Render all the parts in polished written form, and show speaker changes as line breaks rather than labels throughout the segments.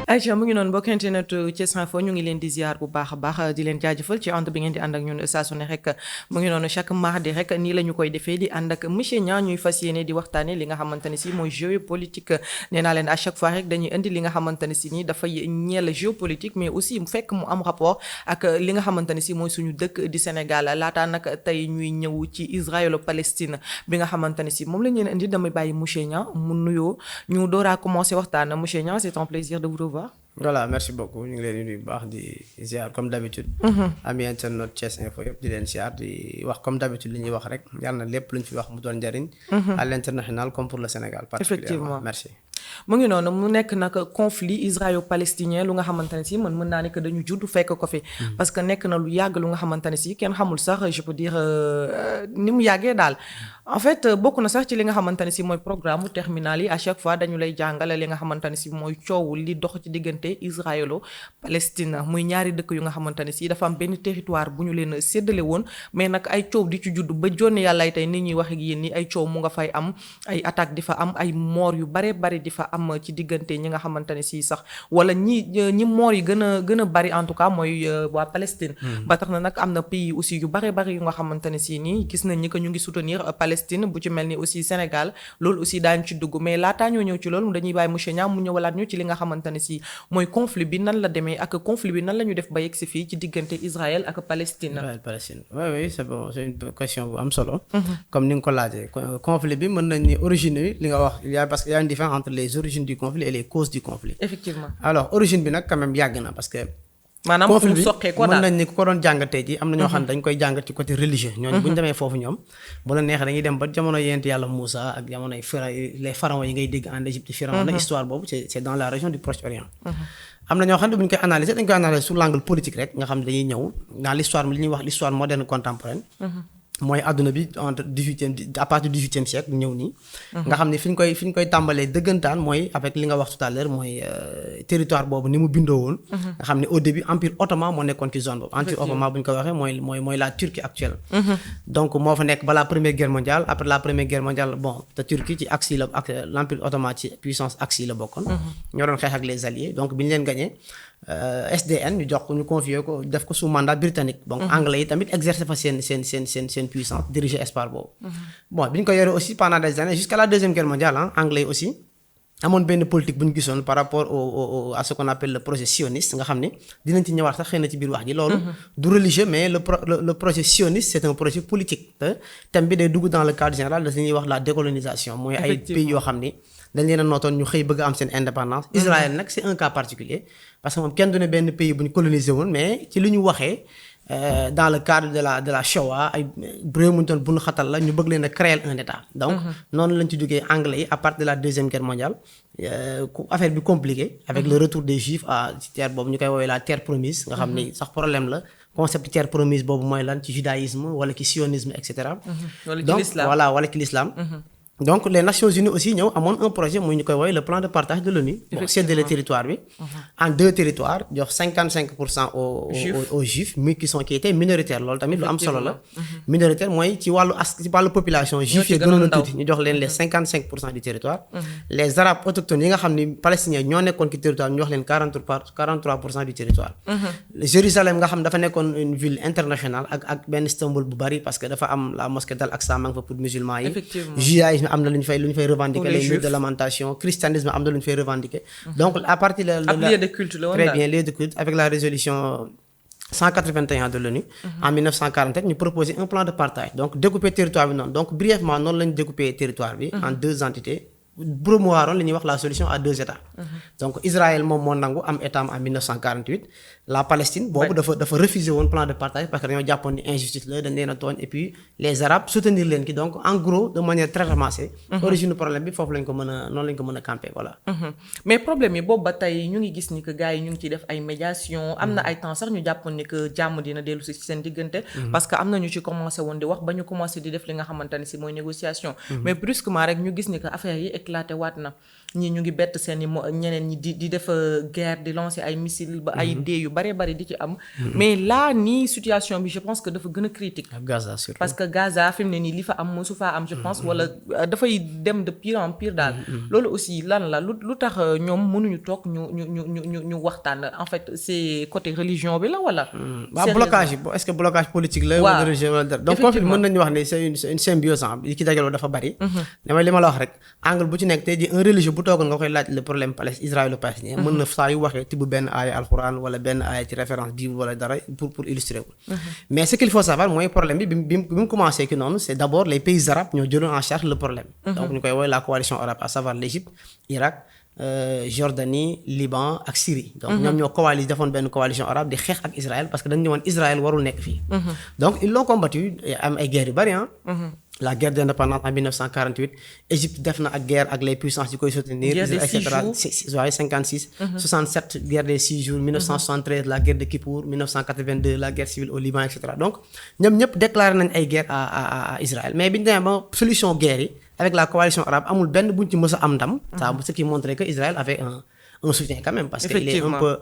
Aïcha mu ngi noonu mbokk internet Thiès Info ñu ngi leen di ziar bu baax a baax di leen jaajëfal ci ànd bi ngeen di ànd ak ñun saa su ne rek mu ngi noonu chaque mardi rek nii la ñu koy defee di ànd ak monsieur Niang ñuy fas yéene di waxtaane li nga xamante ne si mooy géopolitique nee naa leen à chaque fois rek dañuy indi li nga xamante ne si nii dafay ñeel géopolitique mais aussi mu fekk mu am rapport ak li nga xamante ne si mooy suñu dëkk di Sénégal laataa nag tey ñuy ñëw ci Israël-Palestine bi nga xamante ne si moom la ñu leen indi damay bàyyi monsieur Niang mu nuyoo ñu door a commencé waxtaan monsieur Niang c'est un plaisir de vous revoir.
Voilà, merci beaucoup ñu ngi leen di nuyu bu baax di ziar comme d'habitude. Ami internet Thiès Info yëpp di leen ziar di wax comme d'habitude li ñuy wax rek yàlla na lépp lu ñu fi wax mu doon njariñ. À l'international comme pour le Sénégal.
Effectivement
merci.
mu ngi noonu mu nekk nag conflit israélo-palestinien lu nga xamante ne si mën naa ne que dañu judd fekk ko fi. parce que nekk na lu yàgg lu nga xamante ne si kenn xamul sax je peux dire ni mu yàggee daal. en fait bokk na sax ci li nga xamante ne si mooy programme terminal yi à chaque fois dañu lay jàngale li nga xamante ne si mooy coow li dox ci diggante israélo-palestine muy ñaari dëkk yu nga xamante ne si dafa am benn territoire bu ñu leen séddale woon mais nag ay coow di ci judd ba jonne yàlla tey nit ñuy wax ak yéen ni ay coow mu nga fay am ay attaque di fa am ay moor yu bare bari di fa am ci diggante ñi nga xamante ne si sax wala ñi moor yi gën a bari en tout cas mooy waa Palestine. ba tax na nag am na pays aussi yu bare bari yu nga xamante ne si nii gis nañ ni que ñu ngi soutenir Palestine bu ci mel ni aussi Sénégal loolu aussi daañu ci dugg mais laataa ñoo ñëw ci loolu dañuy bàyyi monsieur Niang mu ñëwalaat ñu ci li nga xamante ne si mooy conflit bi nan la demee ak conflit bi nan la ñu def ba yegg si fii ci diggante Israël ak Palestine.
Palestine oui c'est bon c'est une question bu am solo. comme ni nga ko laajee conflit bi mën nañ ni origine bi li nga wax parce que y a une différence entre les origines du conflit et les causes du conflit.
Effectivement.
Alors origine bi nag quand même yàgg na parce que.
maanaam
conflit bi
soqee ko daal
mën nañ ni ku ko doon jàngatee ji am na ñoo xam ne dañ koy jàngat ci côté religieux. ñooñu bu ñu demee foofu ñoom bu la neexee dañuy dem ba jamono yent yàlla Moussa ak jamonoy les pharaons yi ngay dégg en Égypte pharaon la histoire boobu c'est dans la région du Proche-Orient. am na ñoo xam ne bu ñu koy analyser dañ koy analyser sous l'angle politique rek nga xam ne dañuy ñëw dans l'histoire li ñuy wax l'histoire moderne contemporaine. mooy àdduna bi entre à partir du 18e siècle ñëw nii. nga xam ne fi ñu koy tàmbalee dëggantaan mooy avec li nga wax tout à l'heure mooy territoire boobu ni mu bindoo woon. nga xam ne au début empire ottoman moo nekkoon ci zone boobu. empire ottoman bu ñu ko waxee mooy la Turquie actuelle. donc moo fa nekk balaa première guerre mondiale après la première guerre mondiale bon te Turquie ci axe yi la ak l'empire ottoman ci puissance axe yi la bokkoon. ñoo doon xeex ak les alliés donc bi ñu leen gagné. SDN ñu jox ko ñu confier ko def ko sous mandat britannique. donc anglais yi tamit exercer fa seen puissance diriger espace boobu. bon bi ñu ko yoree aussi pendant des années jusqu'à la deuxième guerre mondiale anglais yi aussi amoon benn politique bu ñu gisoon par rapport à ce qu'on appelle le projet sioniste nga xam ne dinañ ci ñëwaat sax xëy na ci biir wax ji loolu. du religieux mais le projet sioniste c'est un projet politique te thème bi day dugg dans le cadre général de li ñuy wax la décolonisation. mooy ay pays yoo xam ni dañ leen a nootoon ñu xëy bëgg a am seen indépendance. Israël nag c'est un cas particulier parce que moom kenn du ne benn pays bu ñu colonisé woon mais ci li ñu waxee dans le cadre de la Shoah ay réew mu doon bu ñu xatal la ñu bëgg leen a créer un état. donc noonu lañ ci jógee anglais yi à partir de la deuxième guerre mondiale affaire bi compliqué. avec le retour des juifs ci terre boobu ñu koy woowee la terre promise. nga xam ni sax problème la concept terre promise boobu mooy lan ci judaïsme wala ci sionisme et cetera. donc voilà wala ci l'islam. donc les Nations Unies aussi ñëw amoon un projet muy ñu koy woowee le plan de partage de l'ONU. bon séddale territoire bi. en 2 territoires jox 55% aux juifs qui étaient minoritaires loolu tamit lu am solo la. minoritaire mooy ci wàllu population. juifs yi gënoon a tuuti ñu jox leen les 55% du territoire. les arabes autochtones yi nga xam ni palestiniens ñoo nekkoon ci territoire ñu jox leen 43% du territoire. Jérusalem nga xam dafa nekkoon une ville internationale ak benn Istanbul bu bari parce que dafa am la mosquée d'Al-Aqsa ma nga fa pour musulmans yi. judaïsme am na lu ñu fay revendiquer les lieux de lamentation christianisme am na lu ñu fay revendiquer. donc à partir de
lieu de culte la woon
très bien lieu de culte avec la résolution 181 de l'ONU en 1947 ñu proposer un plan de partage donc découper territoire bi noonu donc brièvement noonu lañu découper territoire bi en 2 entités promouvoir li ñuy wax la solution à 2 États. donc Israël moom moo nangu am état en 1948 la Palestine boobu dafa refuser woon plan de partage parce que dañoo jàppoon ni injustice la dañ leen a tooñ et puis les arabes soutenir leen ki donc en gros de manière très ramassée. origine problème bi foofu lañ ko mën a noonu lañ ko mën a camper voilà.
mais problème yi boobu ba tey ñu ngi gis ni que gars yi ñu ngi ciy def ay médiation am na ay temps sax ñu jàppoon ni que jàmm dina dellu si seen diggante. parce que am na ñu ci commencé woon di wax ba ñu commencé di def li nga xamante ne si mooy négociation. mais brusquement rek ñu gis ni que affaire yi éclaté waat na ñii ñu ngi bett seen i ñeneen ñi di def guerre di lancer ay missiles ba ay dee yu bare bari di ci am mais là nii situation bi je pense que dafa gën a critique
Gaza surtout
parce que Gaza fi mu ne nii li fa am mosu faa am je pense wala dafay dem de pire en pire daal loolu aussi lan la lu tax ñoom mënuñu toog ñu waxtaan en fait c'est côté religion bi la wala
waaw blocage yi est-ce que blocage politique la wala religion wala dara donc conflit mën nañu wax ne c'est une symbiose yi ki dajaloo dafa bari damay li ma la wax rek angle bu ci nekk tey ji un religieux bu toogoon nga koy laaj le problème israélo-palestinien mën na saa yu waxee tibb benn aaya alxuraan wala benn aaya ci référence bible wala dara pour illustrer ko mais ce qu'il faut savoir mooy problème bi mu commencé ki noonu c'est d'abord les pays arabes ñoo jëloon en charge le problème donc ñu koy woowee la coalition arabe à savoir l'Égypte Irak Jordanie Liban ak Syrie donc ñoom ñoo coalisé defoon benn coalition arabe di xeex ak Israël parce que dañu ñëwoon Israël warul nekk fii donc ils l'ont combattu am ay guerres yu bari la guerre d'indépendance en 1948 Égypte def na ak guerre ak les puissances yi koy soutenir et cetera 56 67 guerre des 6 jours 1973 la guerre de Kippour 1982 la guerre civile au Liban et cetera donc ñoom ñëpp déclaré nañ ay guerre à Israël mais bi ñu demee ba solution guerre yi avec la coalition arabe amul benn buñ ci mës a am ndam ça ce qui montrait que Israël avait un soutien quand même parce que il est un peu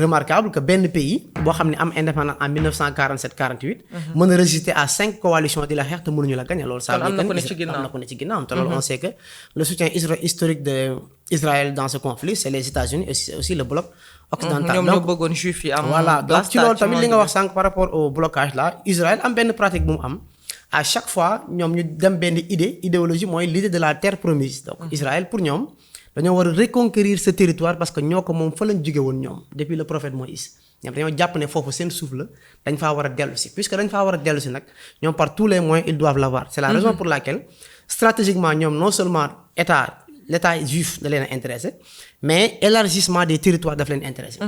remarquable que benn pays boo xam ne am indépendance en 1947-48 mën a résister à 5 coalitions di la xeex te mënuñu la gagner loolu ça am na ko ne ci ginnaaw te loolu on sait que le soutien historique de Israël dans ce conflit c'est les États-Unis et aussi le bloc occidental
ñoom ñoo bëggoon juif yi am
voilà donc ci loolu tamit li nga wax sànq par rapport au blocage là Israël am benn pratique bu mu am à chaque fois ñoom ñu dem benn idéologie mooy l'idée de la terre promise donc Israël pour ñoom dañoo war a reconquérir ce territoire parce que ñoo ko moom fa lañ jóge woon ñoom depuis le prophète Moïse ñoom dañoo jàpp ne foofu seen suuf la dañ faa war a dellu si puisque dañ faa war a dellu si nag ñoom par tous les moyens ils doivent l'avoir c'est la raison pour laquelle stratégiquement ñoom non seulement l'état juif da leen a intéressé mais élargissement des territoires daf leen intéressé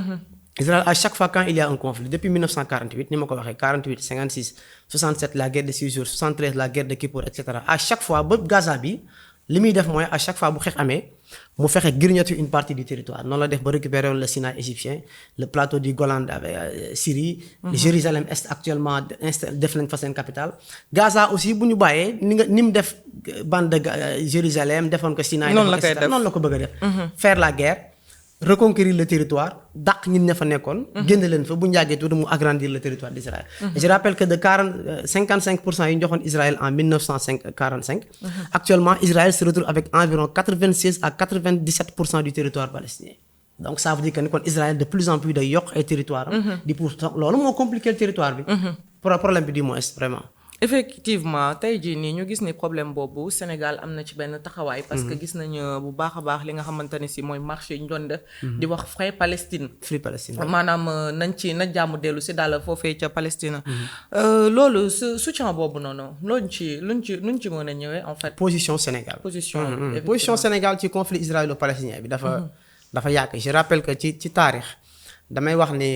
Israël à chaque fois quand il y a un conflit depuis 1948 ni ma ko waxee 48 56 67 la guerre de 6 jours 73 la guerre de Kippour et cetera à chaque fois ba Gaza bi li muy def mooy à chaque fois bu xeex amee mu fexe grignoter une partie du territoire noonu la def ba récupérer le Sinaï égyptien le plateau du Golan avec Syrie Jérusalem Est actuellement def nañ fa seen capitale Gaza aussi bu ñu bàyyee ni mu def bande de Jérusalem defoon ko Sinaï noonu la ko bëgg a def faire la guerre reconquérir le territoire dàq ñin ña fa nekkoon génn leen fa bu ñu yàggee tuuti mu agrandir le territoire d'Israël je rappelle que de 55% yi ñu joxoon Israël en 1945 actuellement Israël se retrouve avec environ 96 à 97% du territoire palestinien donc ça veut dire que ni kon Israël de plus en plus day yokk ay territoire di pour loolu moo compliquer le territoire bi problème bi du moins vraiment
effectivement tey jii nii ñu gis ni problème boobu Sénégal am na ci benn taxawaay parce que gis nañu bu baax a baax li nga xamante ne si mooy marché yi ñu doon def di wax Free Palestine maanaam na jàmm dellu si daal foofee ca Palestine loolu soutien boobu noonu luñ ci mën a ñëwee en fait
position Sénégal ci conflit israélo-palestinien bi dafa yàgg je rappelle que ci taarix damay wax ni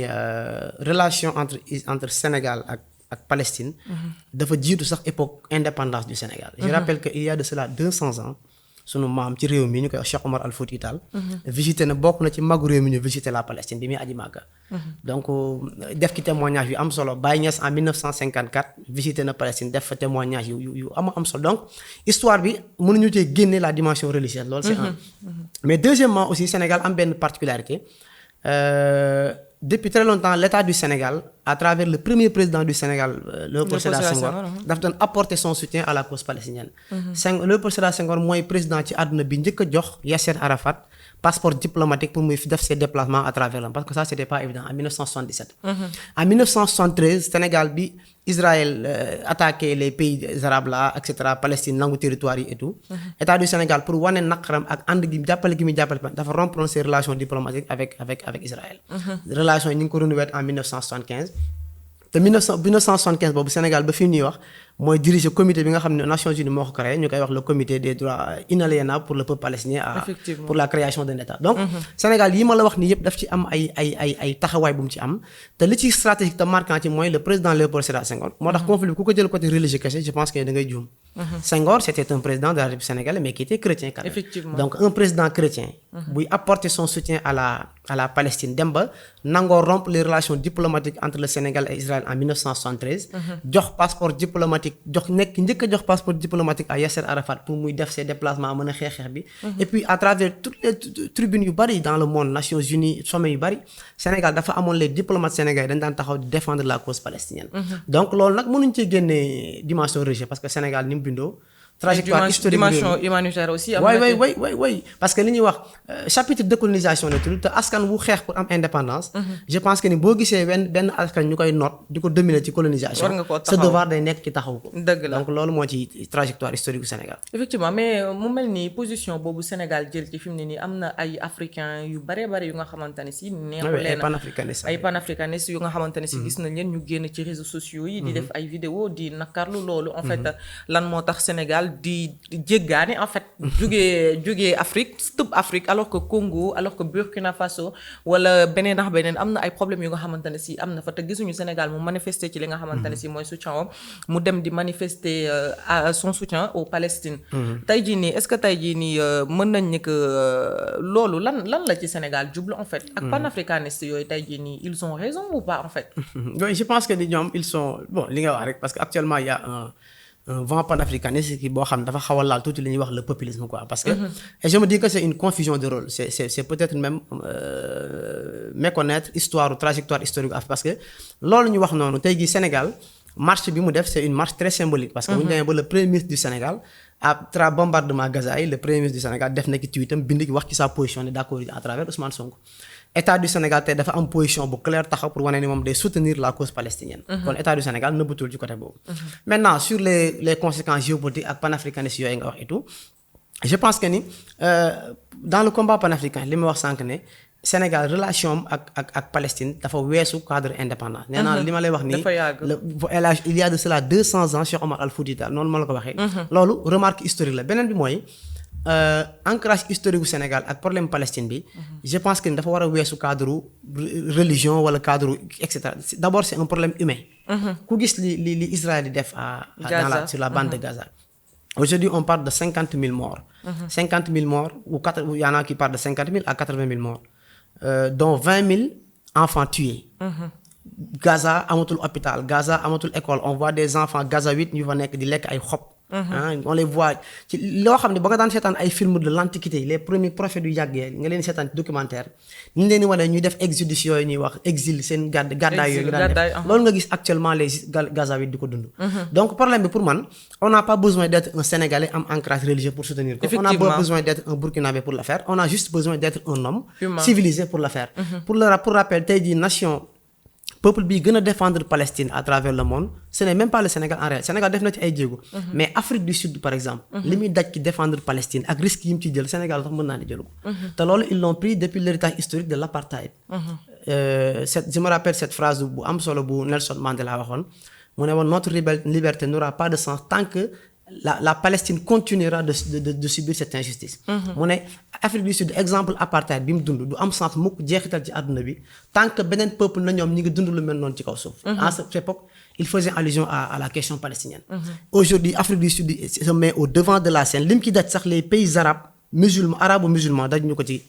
relation entre Sénégal ak Palestine dafa jiitu sax époque indépendance du Sénégal je rappelle que il y a de cela 200 ans sunu maam ci réew mi ñu koy wax Cheikh Omar Al Fouti Tall visité na bokk na ci magu réew mi ñu visité la Palestine bi muy aji Màkka donc def ci témoignage yu am solo Baye Niass en 1954 visité na Palestine def fa témoignage yu am solo donc histoire bi mënuñu cee génne la dimension religieuse loolu c'est un mais deuxièmement aussi Sénégal am benn particularité depuis très longtemps l'État du Sénégal à travers le premier président du Sénégal Léopold Sédar Senghor daf doon apporter son soutien à la cause palestinienne Léopold Sédar Senghor mooy président ci àdduna bi njëkk a jox Yasser Arafat passeport diplomatique pour muy def ses déplacements à travers le monde parce que ça c'était pas évident en 1977 en 1973 Sénégal bi Israël attaqué les pays arabes là et cetera Palestine nangu territoire yi et tout État du Sénégal pour wane naqaram ak ànd gi jàppale gi muy jàppale dafa rompre ses relations diplomatiques avec Israël relations yi ñu ngi ko renouveler en 1975 te 1975 boobu Sénégal ba fi ñuy wax mooy diriger comité bi nga xam ne Nations Unies moo ko créé ñu koy wax le comité des droits inaliénables pour le peuple palestinien pour la création d'un État donc Sénégal yi ma la wax nii yëpp daf ci am ay taxawaay bu mu ci am te li ci stratégique te marquant ci mooy le président Léopold Sédar Senghor moo tax conflit bi ku ko jël côté religieux kese je pense que da ngay juum Senghor c'était un président de la République sénégalaise mais qui était chrétien quand même donc un président chrétien buy apporter son soutien à la Palestine dem ba nangoo rompre les relations diplomatiques entre le Sénégal et Israël en 1973 jox passeport diplomatique diplomatique njëkk a jox passeport diplomatique à Yasser Arafat pour muy def ses déplacements mën a xeex bi. Et puis à travers toutes les tribunes yu bari dans le monde Nations Unies sommet yu bari Sénégal dafa amoon les diplomates sénégalais dañ daan taxaw di défendre la cause palestinienne. Donc loolu nag mënuñ ci génnee dimension rejet parce que Sénégal ni mu bindoo. trajectoire historique
dimension humanitaire aussi.
oui parce que li ñuy wax chapitre décolonisation la tudd te askan wu xeex pour am indépendance. je pense que ni boo gisee benn askan ñu koy noot di ko dominer ci colonisation. sa devoir day nekk ci taxaw ko.
dëgg la
donc loolu moo ci trajectoire historique du Sénégal.
effectivement mais mu mel ni position boobu Sénégal jël ci fi mu ne nii am na ay africains yu bare yu nga xamante ne si. neexu leen ay panafricanistes yu nga xamante ne si gis nañ leen ñu génn ci réseaux sociaux yi. di def ay vidéo di nakarlu loolu. en fait lan moo tax Sénégal di jéggaane en fait jógee Afrique tëb Afrique alors que Congo alors que Burkina Faso wala beneen am na ay problèmes yu nga xamante ne si am na fa te gisuñu Sénégal mu manifester ci li nga xamante ne si mooy soutien am mu dem di manifester son soutien aux Palestine. tey jii nii est-ce que tey jii nii mën nañ ni que loolu lan la ci Sénégal jublu en fait. ak panafricanistes yooyu tey jii nii ils ont raison ou pas en fait.
oui je pense que ni ñoom ils sont bon li nga wax rek parce que actuellement il y a un vent panafricaniste qui boo xam dafa xaw a laal tuuti li ñuy wax le populisme quoi parce que et je me dis que c'est une confusion de rôle c'est peut-être même méconnaître trajectoire historique parce que loolu ñu wax noonu tey jii Sénégal marche bi mu def c'est une marche très symbolique parce que bu ñu demee ba le premier ministre du Sénégal après bombardement Gaza yi le premier ministre du Sénégal def na ki tweetam bind wax ci sa position ne d'accord à travers Ousmane Sonko. État du Sénégal tey dafa am position bu claire taxaw pour wane ni moom day soutenir la cause palestinienne. kon État du Sénégal nëbbatul ci côté boobu. maintenant sur les conséquences géopolitiques ak panafricanistes yooyu nga wax et tout je pense que ni dans le combat panafricain li ma wax sànq ne Sénégal relation ak Palestine dafa weesu cadre indépendant. nee naa li ma lay wax nii il y a de cela 200 ans Cheikh Omar Al Fouti Tall noonu ma la ko waxee. loolu remarque historique la beneen bi mooy. ancrage historique du Sénégal ak problème Palestine bi je pense que dafa war a weesu cadre religion wala cadre et cetera d'abord c'est un problème humain. ku gis li Israël di def sur la bande de Gaza. Aujourd'hui on parle de 50 000 morts. 50 000 morts ou il y en a qui parlent de 50 000 à 80 000 morts dont 20 000 enfants tués. Gaza amatul hôpital Gaza amatul école on voit des enfants Gaza 8 ñu fa nekk di lekk ay xob. on les voit ci loo xam ne ba nga daan seetaan ay films de l'antiquité les premiers prophètes yu yàggee nga leen seetaan ci documentaire ñu leen di wane ñuy def exodus yooyu ñuy wax exil seen gàddaay yooyu daan def loolu nga gis actuellement les Gazaouis di ko dund. donc problème bi pour man on n'a pas besoin d'être un Sénégalais am ancrage religieux pour soutenir ko. on n'a pas besoin d'être un Burkinabé pour le faire on a juste besoin d'être un homme civilisé pour le faire. pour rappel tey jii nation. peuple bi gën a défendre Palestine à travers le monde ce n'est même pas le Sénégal en réalité Sénégal def na ci ay jéego. mais Afrique du Sud par exemple. li muy daj ci défendre Palestine ak risque yi mu ci jël Sénégal sax mën naa ne jëlu ko. te loolu ils l'ont pris depuis l'héritage historique de l'apartheid. je me rappelle cette phrase bu am solo bu Nelson Mandela waxoon mu ne woon notre liberté n'aura pas de sens tant que la Palestine continuera de subir cette injustice. mu ne Afrique du Sud exemple apartheid bi mu dund du am sens mukk jeexital ci àdduna bi tant que beneen peuple na ñoom ñi ngi dund lu mel noonu ci kaw suuf. à cette époque il faisait allusion à la question palestinienne. Aujourd'hui Afrique du Sud se met au devant de la scène lim ci daj sax les pays arabo-musulmans daj ñu ko ci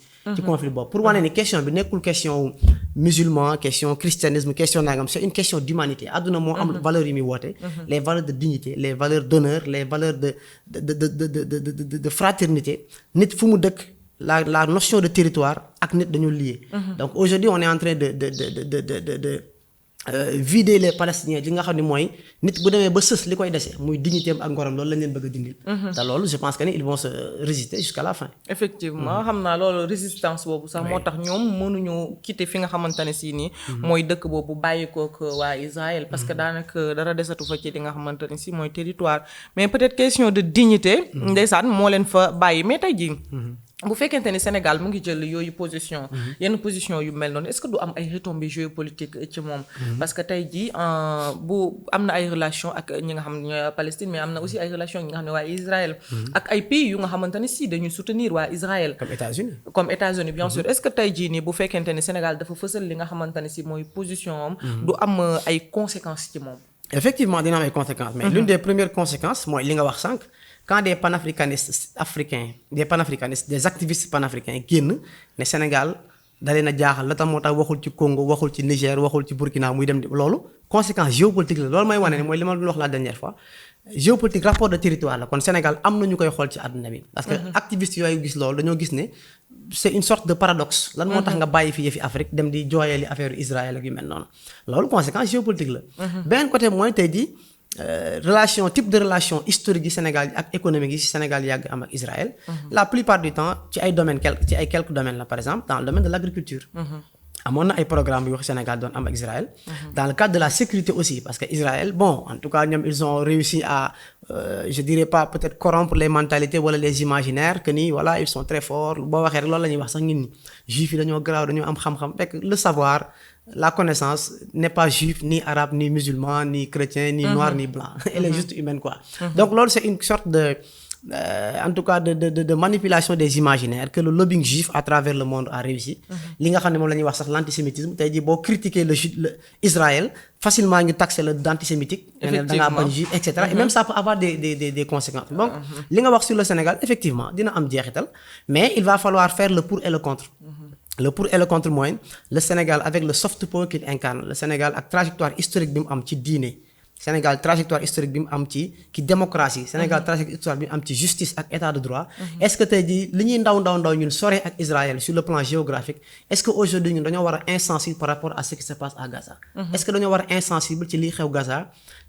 conflit boobu pour wane ni question bi nekkul question musulman question christianisme question nangam c'est une question d'humanité àdduna moo am valeurs yi muy woote. les valeurs de dignité les valeurs d'honneur les valeurs de fraternité nit fu mu dëkk la notion de territoire ak nit dañu lié. donc aujourd'hui on est en train de vider les Palestiniens li nga xam ne mooy nit bu demee ba sës li koy dese muy dignitéem ak ngoram loolu lañ leen bëgg a dindil. te loolu je pense que ni ils vont se résister jusqu'à la fin.
effectivement xam naa loolu résistance boobu sax moo tax ñoom mënuñu quitter fi nga xamante ne si nii. mooy dëkk boobu bàyyi kook waa Israël parce que daanaka dara desatu fa ci li nga xamante ne si mooy territoire mais peut-être question de dignité. ndeysaan moo leen fa bàyyi mais tey jii. bu fekkente ni Sénégal mu ngi jël yooyu position. yenn position yu mel noonu est-ce que du am ay retombées géopolitiques ci moom. parce que tey jii bu am na ay relations ak ñi nga xam ne ñooy Palestine mais am na aussi ay relations ñi nga xam ne waa Israël. ak ay pays yu nga xamante ni si dañuy soutenir waa Israël. comme États-Unis bien sûr est-ce que tey jii nii bu fekkente ni Sénégal dafa fësal li nga xamante ni si mooy position am. du am ay conséquences ci moom.
effectivement dina am ay conséquences. mais l'une des premières conséquences mooy li nga wax sànq. quand des panafricanistes africains des activistes panafricains génn ne Sénégal da leen a jaaxal la tax moo tax waxul ci Congo waxul ci Niger waxul ci Burkina muy dem di loolu conséquence géopolitique la loolu mooy wane ne mooy li ma doon wax la dernière fois géopolitique rapport de territoire la kon Sénégal am na ñu koy xool ci àdduna bi. parce que activistes yooyu gis loolu dañoo gis ne c'est une sorte de paradoxe. lan moo tax nga bàyyi fi yëfi Afrique dem di jooyee li affaire Israël ak yu mel noonu loolu conséquence géopolitique la. beneen côté mooy tey jii type de relation historique yi Sénégal ak économique yi Sénégal yàgg am ak Israël. la plupart du temps ci ay quelques domaines la par exemple dans le domaine de l'agriculture. amoon na ay programmes yu Sénégal doon am ak Israël. dans le cadre de la sécurité aussi parce que Israël bon en tout cas ñoom ils ont réussi à je dirais pas peut-être corrompre les mentalités wala les imaginaires que ni voilà ils sont très forts boo waxee rek loolu la ñuy wax sax ñun ñi juifs yi dañoo garaaw dañoo am xam-xam fekk le savoir la connaissance n'est pas juif ni arabe ni musulman ni chrétien ni noir ni blanc elle est juste humaine quoi. donc loolu c'est une sorte de en tout cas de manipulation des imaginaires que le lobbying juif à travers le monde a réussi. li nga xam ne moom la ñuy wax sax l'antisémitisme tey jii boo critiquer le Israël facilement ñu taxer le d'antisémitique. da ngaa bañ juif et cetera et même ça peut avoir des conséquences. donc li nga wax sur le Sénégal effectivement dina am jeexital mais il va falloir faire le pour et le contre. le pour et le contre mooy le Sénégal avec le soft power qu'il incarne le Sénégal ak trajectoire historique bi mu am ci diine. Sénégal trajectoire historique bi mu am ci démocratie Sénégal trajectoire bi mu am ci justice ak état de droit est-ce que tey jii li ñuy ndaw ñun sore ak Israël sur le plan géographique est-ce que aujourd'hui ñun dañoo war a insensible par rapport à ce qui se passe à Gaza est-ce que dañoo war a insensible ci liy xew Gaza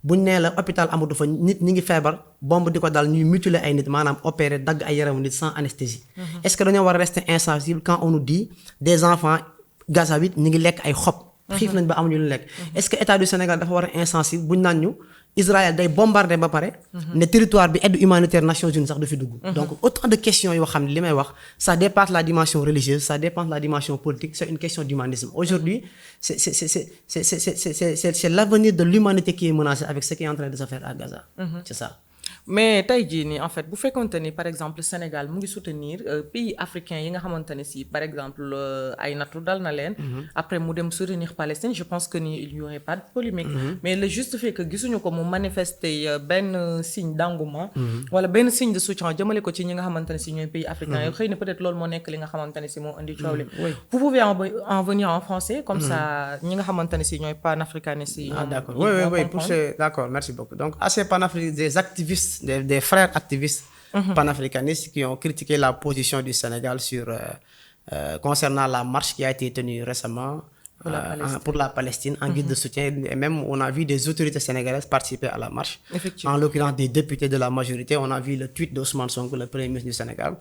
buñ nee la hôpital amatu fa nit ñi ngi feebar bombe di ko dal ñuy mutiler ay nit maanaam opérer dagg ay yaramu nit sans anesthésie est-ce que dañoo war a rester insensible quand on nous dit des enfants Gaza bi ñi ngi lekk ay xob xiif nañ ba amuñu lu lekk est-ce que état du Sénégal dafa war a insensible buñ naan ñu Israël day bombarder ba pare ne territoire bi aide humanitaire Nations Unies sax du fi dugg donc autant de questions yoo xam ne li may wax ça dépasse la dimension religieuse ça dépasse la dimension politique c'est une question d'humanisme aujourd'hui c'est l'avenir de l'humanité qui est menacé avec ce qui est en train de se faire à Gaza c'est ça.
mais tey jii nii en fait bu fekkonte ni par exemple Sénégal mu ngi soutenir pays africains yi nga xamante ne si par exemple ay nattu dal na leen. après mu dem soutenir Palestine je pense que ni il y aurait pas de polémique. mais le juste fait que gisuñu ko mu manifester benn signe d'engouement. wala benn signe de soutien jëmale ko ci ñi nga xamante ne si ñooy pays africains yi xëy na peut-être loolu moo nekk li nga xamante ne si moo indi coow li. vous pouvez en venir en français comme ça ñi nga xamante ne si ñooy panafricanistes yi.
d'accord oui pour ce d'accord merci beaucoup donc à ces panafricanistes des activistes. Des frères activistes panafricanistes qui ont critiqué la position du Sénégal concernant la marche qui a été tenue récemment pour la Palestine en guise de soutien et même on a vu des autorités sénégalaises participer à la marche. En l'occurrence des députés de la majorité on a vu le tweet d'Ousmane Sonko le premier ministre du Sénégal.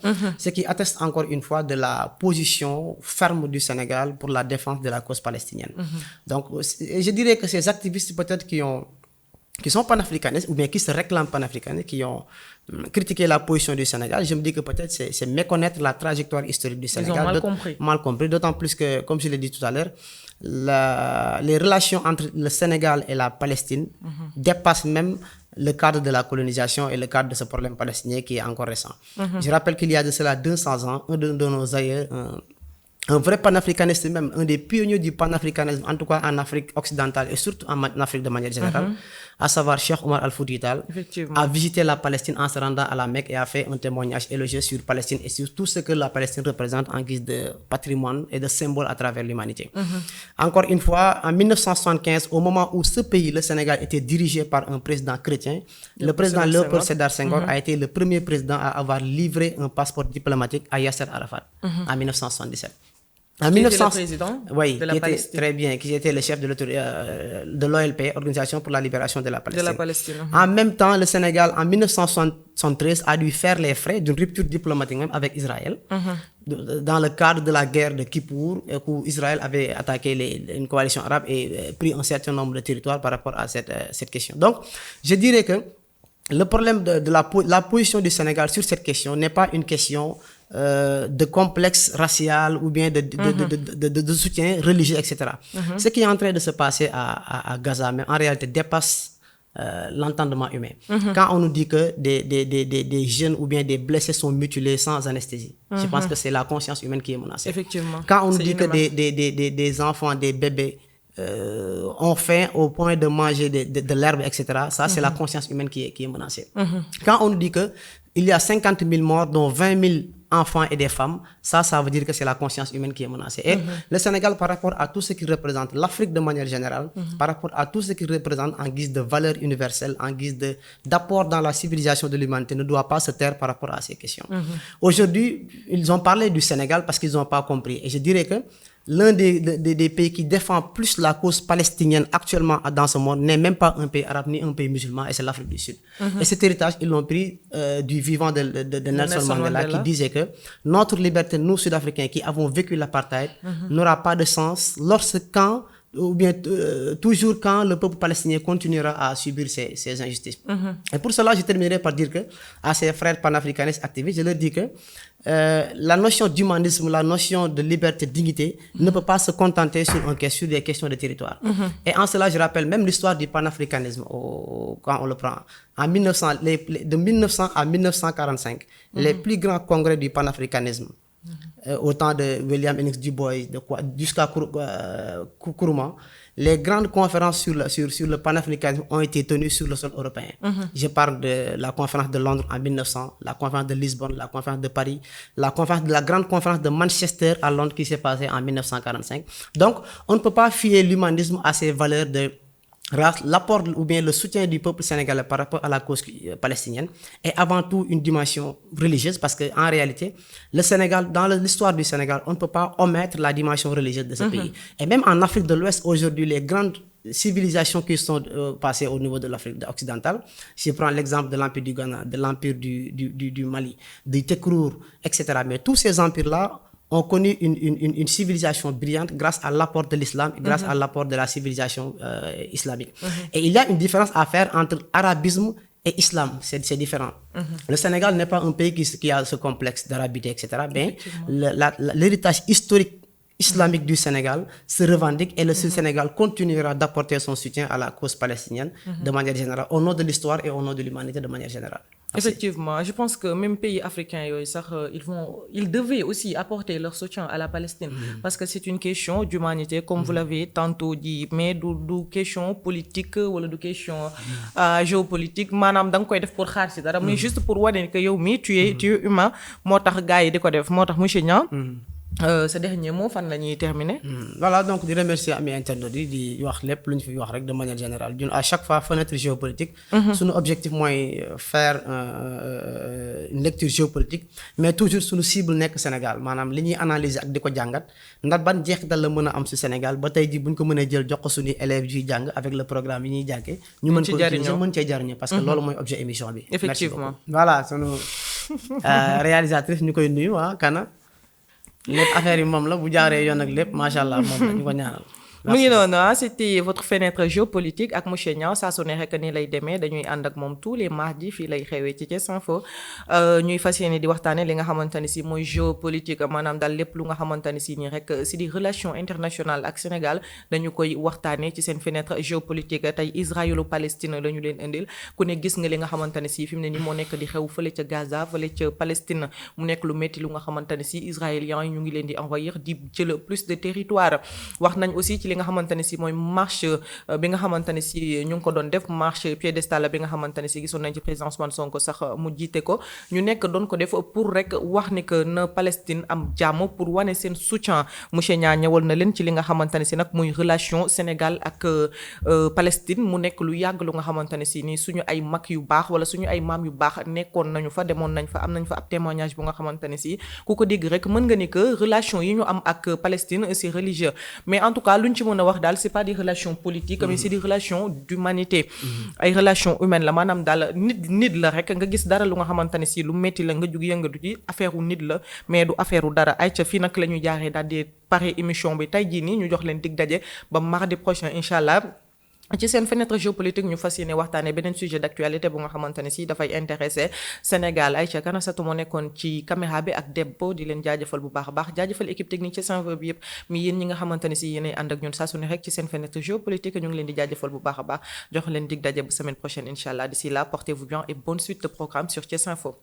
Ce qui atteste encore une fois de la position ferme du Sénégal pour la défense de la cause palestinienne. Donc je dirais que ces activistes peut-être qui sont panafricanistes ou bien qui se réclament panafricanistes, qui ont critiqué la position du Sénégal, je me dis que peut-être c'est méconnaître la trajectoire historique du Sénégal.
Ils ont
mal compris, d'autant plus que, comme je l'ai dit tout à l'heure, les relations entre le Sénégal et la Palestine dépassent même le cadre de la colonisation et le cadre de ce problème palestinien qui est encore récent. Je rappelle qu'il y a de cela 200 ans, un de nos aïeux, un vrai panafricaniste même, un des pionniers du panafricanisme, en tout cas en Afrique occidentale et surtout en Afrique de manière générale, à savoir Cheikh Omar Al-Fouti Tall, a visité la Palestine en se rendant à la Mecque et a fait un témoignage élogieux sur Palestine et sur tout ce que la Palestine représente en guise de patrimoine et de symbole à travers l'humanité. Encore une fois, en 1975, au moment où ce pays, le Sénégal, était dirigé par un président chrétien, le président Léopold Sédar Senghor a été le premier président à avoir livré un passeport diplomatique à Yasser Arafat en 1977. En 1900,
le président
oui,
de la Palestine.
Très bien, qui était le chef de l'OLP, Organisation pour la libération de la Palestine.
De la Palestine.
En même temps, le Sénégal, en 1973, a dû faire les frais d'une rupture diplomatique même avec Israël, dans le cadre de la guerre de Kippour, où Israël avait attaqué une coalition arabe et pris un certain nombre de territoires par rapport à cette question. Donc, je dirais que le problème de la position du Sénégal sur cette question n'est pas une question de complexe racial ou bien de soutien religieux, etc. Ce qui est en train de se passer à Gaza, mais en réalité dépasse l'entendement humain. Quand on nous dit que des jeunes ou bien des blessés sont mutilés sans anesthésie, je pense que c'est la conscience humaine qui est menacée.
Effectivement.
Quand on nous dit que des enfants, des bébés ont faim au point de manger de l'herbe, etc., ça c'est la conscience humaine qui est menacée. Quand on nous dit que il y a 50 000 morts, dont 20 000 enfants et des femmes, ça veut dire que c'est la conscience humaine qui est menacée. Et le Sénégal, par rapport à tout ce qu'il représente, l'Afrique de manière générale, par rapport à tout ce qu'il représente en guise de valeurs universelles, en guise d'apport dans la civilisation de l'humanité, ne doit pas se taire par rapport à ces questions. Aujourd'hui, ils ont parlé du Sénégal parce qu'ils n'ont pas compris. Et je dirais que l'un des pays qui défend plus la cause palestinienne actuellement dans ce monde n'est même pas un pays arabe ni un pays musulman, et c'est l'Afrique du Sud. Et cet héritage, ils l'ont pris du vivant de Nelson Mandela, qui disait que notre liberté, nous Sud-Africains qui avons vécu l'apartheid, n'aura pas de sens toujours quand le peuple palestinien continuera à subir ces injustices. Et pour cela, je terminerai par dire que à ces frères panafricanistes activistes, je leur dis que la notion d'humanisme, la notion de liberté, de dignité ne peut pas se contenter sur des questions de territoire. Et en cela, je rappelle même l'histoire du panafricanisme quand on le prend. De 1900 à 1945, les plus grands congrès du panafricanisme, au temps de William Enoch Du Bois, jusqu'à Nkrumah, les grandes conférences sur le panafricanisme ont été tenues sur le sol européen. Je parle de la conférence de Londres en 1900, la conférence de Lisbonne, la conférence de Paris, la grande conférence de Manchester à Londres qui s'est passée en 1945. Donc, on ne peut pas fier l'humanisme à ces valeurs de race. L'apport ou bien le soutien du peuple sénégalais par rapport à la cause palestinienne est avant tout une dimension religieuse, parce qu'en réalité, le Sénégal, dans l'histoire du Sénégal, on ne peut pas omettre la dimension religieuse de ce pays. Et même en Afrique de l'Ouest, aujourd'hui, les grandes civilisations qui sont passées au niveau de l'Afrique occidentale, si je prends l'exemple de l'Empire du Ghana, de l'Empire du Mali, du Tekrour, etc. Mais tous ces empires-là ont connu une civilisation brillante grâce à l'apport de l'islam et grâce à l'apport de la civilisation islamique. Et il y a une différence à faire entre arabisme et islam, c'est différent. Le Sénégal n'est pas un pays qui a ce complexe d'arabité, etc. Mais l'héritage historique islamique du Sénégal se revendique, et le Sénégal continuera d'apporter son soutien à la cause palestinienne de manière générale, au nom de l'histoire et au nom de l'humanité de manière générale.
Effectivement, je pense que même pays africains, ils devaient aussi apporter leur soutien à la Palestine, parce que c'est une question d'humanité, comme vous l'avez tantôt dit, mais du question politique ou de question géopolitique. Manam dang koy def pour xaar ci dara, mais juste pour wane que yow mi tu es humain, motax gaay di ko def, motax monsieur Niang. Ce dernier mot, fan la ñuy terminer.
Voilà, donc di remercier ami internautes yi di wax lépp lu ñu fi wax rek de manière générale. À chaque fois, fenêtre géopolitique, suñu objectif mooy faire une lecture géopolitique, mais toujours suñu cible nekk Sénégal, maanaam li ñuy analyser ak di ko jàngat ndax ban jeexital la mën a am ci Sénégal ba tey ji buñ ko mënee jël jox ko suñuy élèves yuy jàng avec le programme yi ñuy jàngee ñu mën ko mën cee jariñoo, parce que loolu mooy objet émission bi.
Effectivement.
Voilà, suñu réalisatrice ñu koy nuyu Kana. lépp affaire yi moom la bu jaaree yoon ak lépp macha allah moom la ñu ko ñaanal.
mu ngi noonu c'était votre fenêtre géopolitique ak monsieur Niang, saa su ne rek ni lay demee dañuy ànd ak moom tous les mardis fii lay xewee ci Thiès Info ñuy fas yéene di waxtaane li nga xamante ne si mooy géopolitique, maanaam daal lépp lu nga xamante ne si nii rek si di relation internationale ak Sénégal dañu koy waxtaane ci seen fenêtre géopolitique. Tey Israëlo-Palestine la ñu leen indil, ku ne gis nga li nga xamante ne si fi mu ne nii moo nekk di xew fële ca Gaza, fële ca Palestine, mu nekk lu métti lu nga xamante ne si israéliens yi ñu ngi leen di envahir di jël plus de territoire. Wax nañ aussi ci li nga xamante ne si mooy marche bi nga xamante ne si ñu ngi ko doon def, marche piédestal bi nga xamante ne si gisoon nañ ci président Ousmane Sonko sax mu jiite ko, ñu nekk doon ko def pour rek wax ni que na Palestine am jàmm, pour wane seen soutien. Monsieur Niang ñëwal na leen ci li nga xamante ne si nag muy relation Sénégal ak Palestine, mu nekk lu yàgg lu nga xamante ne si ni suñu ay mag yu baax wala suñu ay maam yu baax nekkoon nañu fa, demoon nañ fa, am nañ fa ab témoignage bu nga xamante ne si ku ko dégg rek mën nga ni que relation yi ñu am ak Palestine c'est religieux, mais en tout cas luñ ci mën a wax daal c'est pas des relations politiques mais c'est des relations d'humanité. Ay relations humaines la, maanaam daal nit la rek, nga gis dara lu nga xamante ne si lu metti la nga jug yëngatu ci affaire u nit la mais du affaire u dara. Ay ca fii nag la ñuy jaaree daal di pare émission bi tey jii nii, ñu jox leen dig daje ba mardi prochain incha allah ci seen fenêtre géopolitique. Ñu fas yéene waxtaanee beneen sujet d'actualité bu nga xamante ne si dafay intéressé Sénégal. Aïcha Kanasatu moo nekkoon ci caméra bi ak Debbo, di leen jaajëfal bu baax a baax, jaajëfal équipe technique ci Saint-Vain bi yëpp, mi yéen ñi nga xamante ne si yéenay ànd ak ñun saa su ne rek ci seen fenêtre géopolitique. Ñu ngi leen di jaajëfal bu baax a baax, jox leen dig daje bu semaine prochaine incha allah. D'ici là, portez-vous bien et bonne suite de programme sur Thiès Info.